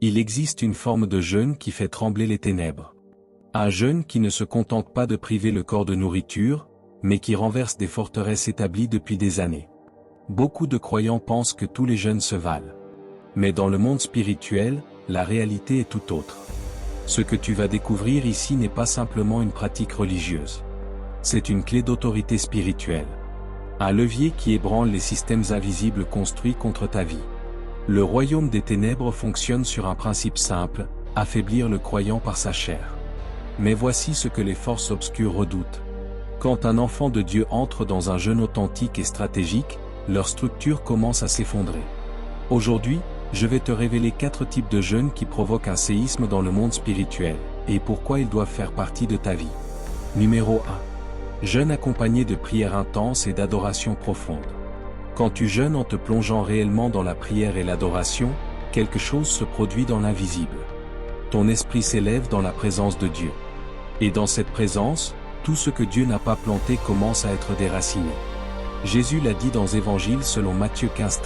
Il existe une forme de jeûne qui fait trembler les ténèbres. Un jeûne qui ne se contente pas de priver le corps de nourriture, mais qui renverse des forteresses établies depuis des années. Beaucoup de croyants pensent que tous les jeûnes se valent. Mais dans le monde spirituel, la réalité est tout autre. Ce que tu vas découvrir ici n'est pas simplement une pratique religieuse. C'est une clé d'autorité spirituelle. Un levier qui ébranle les systèmes invisibles construits contre ta vie. Le royaume des ténèbres fonctionne sur un principe simple, affaiblir le croyant par sa chair. Mais voici ce que les forces obscures redoutent. Quand un enfant de Dieu entre dans un jeûne authentique et stratégique, leur structure commence à s'effondrer. Aujourd'hui, je vais te révéler 4 types de jeûnes qui provoquent un séisme dans le monde spirituel, et pourquoi ils doivent faire partie de ta vie. Numéro 1. Jeûne accompagné de prières intenses et d'adoration profonde. Quand tu jeûnes en te plongeant réellement dans la prière et l'adoration, quelque chose se produit dans l'invisible. Ton esprit s'élève dans la présence de Dieu. Et dans cette présence, tout ce que Dieu n'a pas planté commence à être déraciné. Jésus l'a dit dans Évangiles selon Matthieu 15-13.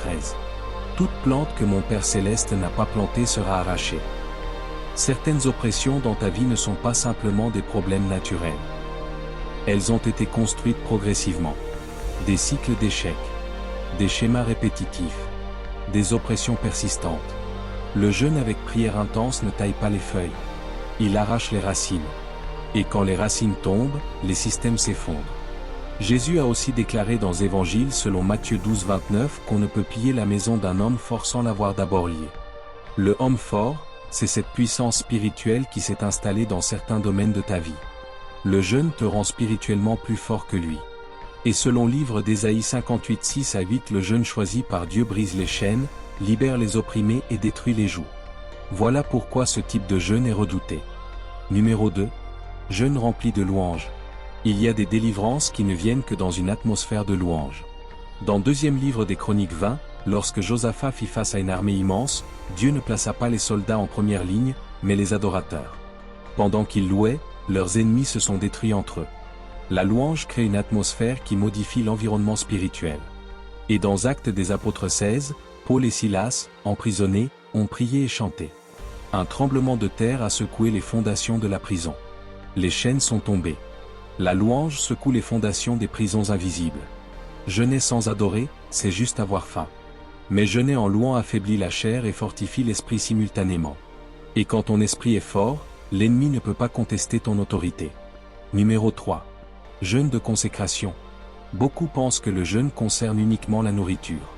Toute plante que mon Père Céleste n'a pas plantée sera arrachée. Certaines oppressions dans ta vie ne sont pas simplement des problèmes naturels. Elles ont été construites progressivement. Des cycles d'échecs. Des schémas répétitifs. Des oppressions persistantes. Le jeûne avec prière intense ne taille pas les feuilles. Il arrache les racines. Et quand les racines tombent, les systèmes s'effondrent. Jésus a aussi déclaré dans Évangiles selon Matthieu 12-29 qu'on ne peut piller la maison d'un homme fort sans l'avoir d'abord lié. Le homme fort, c'est cette puissance spirituelle qui s'est installée dans certains domaines de ta vie. Le jeûne te rend spirituellement plus fort que lui. Et selon livre d'Ésaïe 58-6-8, le jeûne choisi par Dieu brise les chaînes, libère les opprimés et détruit les jougs. Voilà pourquoi ce type de jeûne est redouté. Numéro 2. Jeûne rempli de louanges. Il y a des délivrances qui ne viennent que dans une atmosphère de louange. Dans deuxième livre des Chroniques 20, lorsque Josaphat fit face à une armée immense, Dieu ne plaça pas les soldats en première ligne, mais les adorateurs. Pendant qu'ils louaient, leurs ennemis se sont détruits entre eux. La louange crée une atmosphère qui modifie l'environnement spirituel. Et dans Actes des Apôtres 16, Paul et Silas, emprisonnés, ont prié et chanté. Un tremblement de terre a secoué les fondations de la prison. Les chaînes sont tombées. La louange secoue les fondations des prisons invisibles. Jeûner sans adorer, c'est juste avoir faim. Mais jeûner en louant affaiblit la chair et fortifie l'esprit simultanément. Et quand ton esprit est fort, l'ennemi ne peut pas contester ton autorité. Numéro 3. Jeûne de consécration. Beaucoup pensent que le jeûne concerne uniquement la nourriture.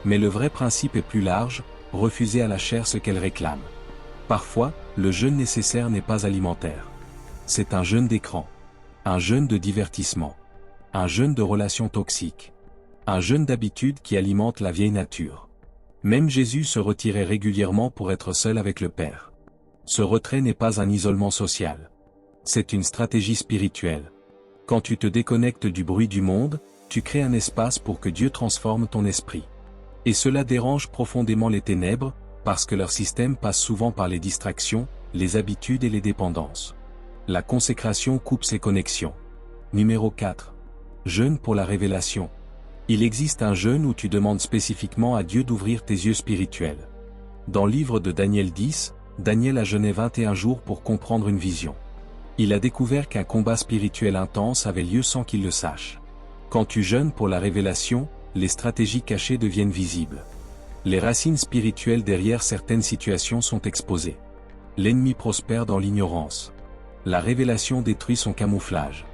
Mais le vrai principe est plus large, refuser à la chair ce qu'elle réclame. Parfois, le jeûne nécessaire n'est pas alimentaire. C'est un jeûne d'écran. Un jeûne de divertissement. Un jeûne de relations toxiques. Un jeûne d'habitude qui alimente la vieille nature. Même Jésus se retirait régulièrement pour être seul avec le Père. Ce retrait n'est pas un isolement social. C'est une stratégie spirituelle. Quand tu te déconnectes du bruit du monde, tu crées un espace pour que Dieu transforme ton esprit. Et cela dérange profondément les ténèbres, parce que leur système passe souvent par les distractions, les habitudes et les dépendances. La consécration coupe ces connexions. Numéro 4. Jeûne pour la révélation. Il existe un jeûne où tu demandes spécifiquement à Dieu d'ouvrir tes yeux spirituels. Dans le livre de Daniel 10, Daniel a jeûné 21 jours pour comprendre une vision. Il a découvert qu'un combat spirituel intense avait lieu sans qu'il le sache. Quand tu jeûnes pour la révélation, les stratégies cachées deviennent visibles. Les racines spirituelles derrière certaines situations sont exposées. L'ennemi prospère dans l'ignorance. La révélation détruit son camouflage.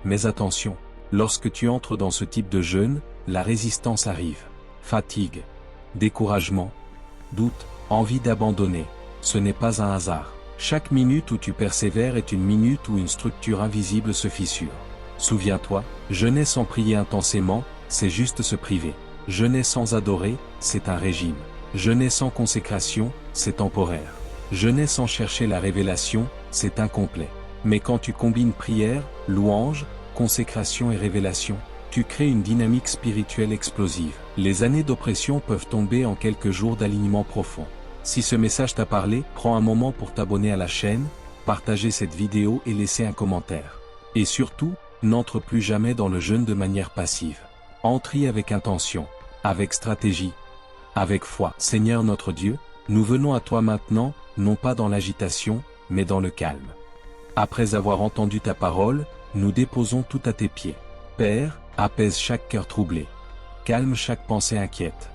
Mais attention, lorsque tu entres dans ce type de jeûne, la résistance arrive. Fatigue, découragement, doute, envie d'abandonner. Ce n'est pas un hasard. Chaque minute où tu persévères est une minute où une structure invisible se fissure. Souviens-toi, jeûner sans prier intensément, c'est juste se priver. Jeûner sans adorer, c'est un régime. Jeûner sans consécration, c'est temporaire. Jeûner sans chercher la révélation, c'est incomplet. Mais quand tu combines prière, louange, consécration et révélation, tu crées une dynamique spirituelle explosive. Les années d'oppression peuvent tomber en quelques jours d'alignement profond. Si ce message t'a parlé, prends un moment pour t'abonner à la chaîne, partager cette vidéo et laisser un commentaire. Et surtout, n'entre plus jamais dans le jeûne de manière passive. Entre-y avec intention, avec stratégie, avec foi. Seigneur notre Dieu, Nous venons à toi maintenant, non pas dans l'agitation, mais dans le calme. Après avoir entendu ta parole, nous déposons tout à tes pieds. Père, apaise chaque cœur troublé. Calme chaque pensée inquiète.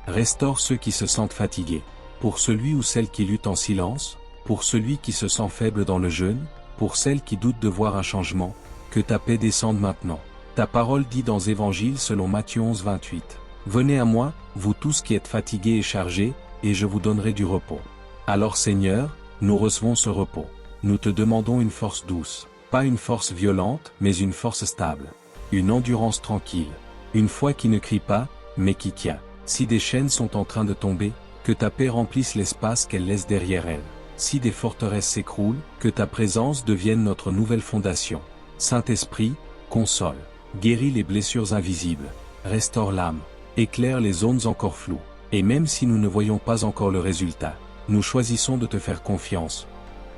Restaure ceux qui se sentent fatigués. Pour celui ou celle qui lutte en silence, pour celui qui se sent faible dans le jeûne, pour celle qui doute de voir un changement, que ta paix descende maintenant. Ta parole dit dans Évangile selon Matthieu 11, 28. Venez à moi, vous tous qui êtes fatigués et chargés, et je vous donnerai du repos. Alors Seigneur, nous recevons ce repos. Nous te demandons une force douce, pas une force violente, mais une force stable. Une endurance tranquille. Une foi qui ne crie pas, mais qui tient. Si des chaînes sont en train de tomber, que ta paix remplisse l'espace qu'elle laisse derrière elle. Si des forteresses s'écroulent, que ta présence devienne notre nouvelle fondation. Saint-Esprit, console, guéris les blessures invisibles, restaure l'âme, éclaire les zones encore floues. Et même si nous ne voyons pas encore le résultat, nous choisissons de te faire confiance.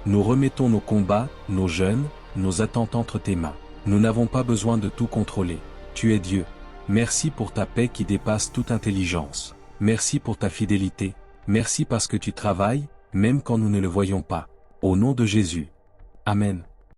Nous remettons nos combats, nos jeûnes, nos attentes entre tes mains. Nous n'avons pas besoin de tout contrôler. Tu es Dieu. Merci pour ta paix qui dépasse toute intelligence. Merci pour ta fidélité. Merci parce que tu travailles, même quand nous ne le voyons pas. Au nom de Jésus. Amen.